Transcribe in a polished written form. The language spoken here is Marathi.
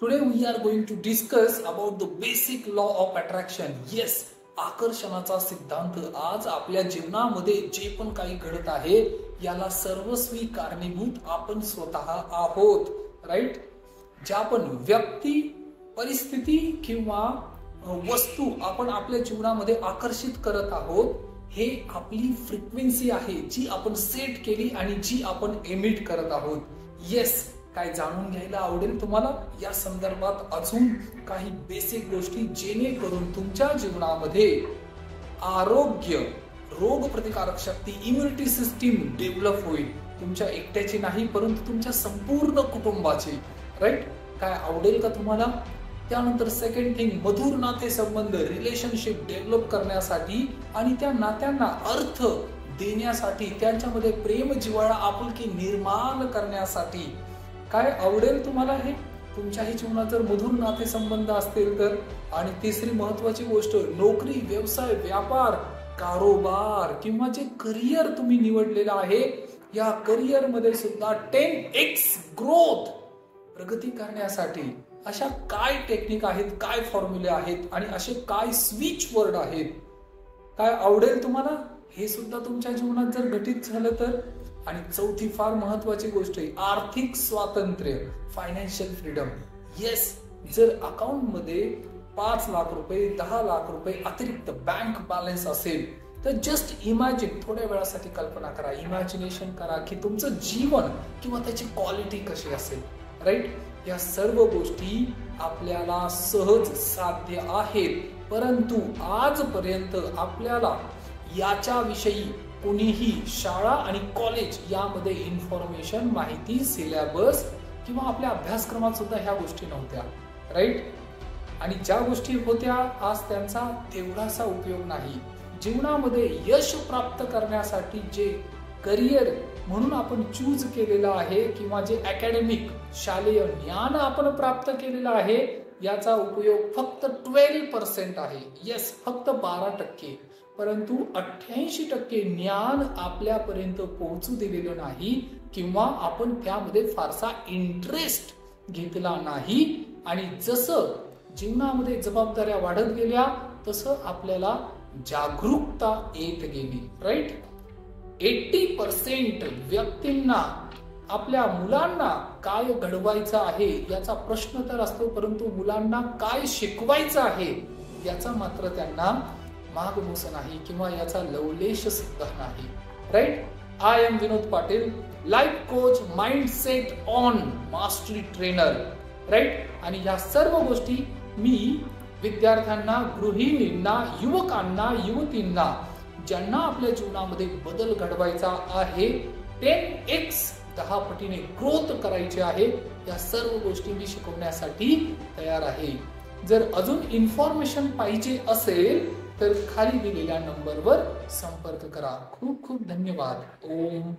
Today we are going to discuss about the basic law of attraction. Yes, आकर्षणाचा सिद्धांत. आज आपल्या जीवनामध्ये जे पण काही घडत आहे याला सर्वस्वी कारणीभूत आपण स्वतः आहोत. राईट? ज्या पण व्यक्ती, परिस्थिती किंवा वस्तू आपण आपल्या जीवनामध्ये आकर्षित करत आहोत, हे आपली फ्रिक्वेन्सी आहे जी आपण सेट केली आणि जी आपण एमिट करत आहोत. येस, काय जाणून घ्यायला आवडेल तुम्हाला या संदर्भात अजून काही बेसिक गोष्टी, जेणेकरून तुमच्या जीवनामध्ये आरोग्य, रोग प्रतिकारक शक्ती, इम्युनिटी सिस्टीम डेव्हलप होईल. तुमच्या एकट्याची नाही, परंतु तुमच्या संपूर्ण कुटुंबाची. राईट? काय आवडेल का तुम्हाला? त्यानंतर सेकंड थिंग, मधुर नाते संबंध, रिलेशनशिप डेव्हलप करण्यासाठी आणि त्या नात्यांना अर्थ देण्यासाठी, त्यांच्यामध्ये प्रेम, जिव्हाळा, आपुलकी निर्माण करण्यासाठी. काय आवडेल तुम्हाला हे? तुमच्याही जीवनात जर मधुर नाते संबंध असतील तर. आणि तिसरी महत्वाची गोष्ट, नोकरी, व्यवसाय, व्यापार, कारोबार किंवा जे करिअर तुम्ही निवडलेलं आहे, या करिअर मध्ये सुद्धा 10x ग्रोथ, प्रगती करण्यासाठी अशा काय टेक्निक आहेत, काय फॉर्म्युले आहेत आणि असे काय स्विच वर्ड आहेत? काय आवडेल तुम्हाला? हे सुद्धा तुमच्या जीवनात जर घटित झालं तर. आणि चौथी फार महत्वाची गोष्ट आहे, आर्थिक स्वातंत्र्य, फायनान्शियल फ्रीडम. येस, जर अकाउंट मध्ये 5 लाख रुपये, 10 लाख रुपये अतिरिक्त बँक बॅलन्स असेल तर जस्ट इमॅजिन, थोड्या वेळासाठी कल्पना करा, इमॅजिनेशन करा की तुमचं जीवन किंवा त्याची क्वालिटी कशी असेल. राईट? या सर्व गोष्टी आपल्याला सहज साध्य आहेत, परंतु आजपर्यंत आपल्याला याच्याविषयी कोणीही शाळा आणि कॉलेज यामध्ये इन्फॉर्मेशन, माहिती, सिलेबस किंवा आपल्या अभ्यासक्रमात सुद्धा ह्या गोष्टी नव्हत्या. राईट? आणि ज्या गोष्टी होत्या आज त्यांचा तेवढासा उपयोग नाही. जीवनामध्ये यश प्राप्त करण्यासाठी जे करिअर म्हणून आपण चूज केलेलं आहे किंवा जे अकॅडमिक, शालेय ज्ञान आपण प्राप्त केलेलं आहे, याचा उपयोग फक्त 12% आहे. येस, फक्त 12%. परंतु 88% ज्ञान आपल्यापर्यंत पोहोचू दिलेलं नाही किंवा आपण त्यामध्ये फारसा इंटरेस्ट घेतला नाही. आणि जसं जीवनामध्ये जबाबदाऱ्या वाढत गेल्या तसं आपल्याला जागरूकता येत गेली. राईट? 80% व्यक्तींना आपल्या मुलांना काय घडवायचं आहे याचा प्रश्न तर असतो, परंतु मुलांना काय शिकवायचं आहे याचा मात्र त्यांना मागमूस नाही किंवा याचा लवलेश सुद्धा नाही. Right? I am Vinod Patil, life coach, mindset on mastery trainer. Right? आणि या सर्व गोष्टी मी विद्यार्थ्यांना, गृहिणींना, युवकांना, युवतींना ज्यांना आपल्या जीवनामध्ये बदल घडवायचा आहे, 10x 10 पटीने ग्रोथ करायची आहे, या सर्व गोष्टी मी शिकवण्यासाठी तयार आहे. जर अजून इन्फॉर्मेशन पाहिजे असेल तर खाली दिलेल्या नंबरवर संपर्क करा. खूप खूप धन्यवाद. ओम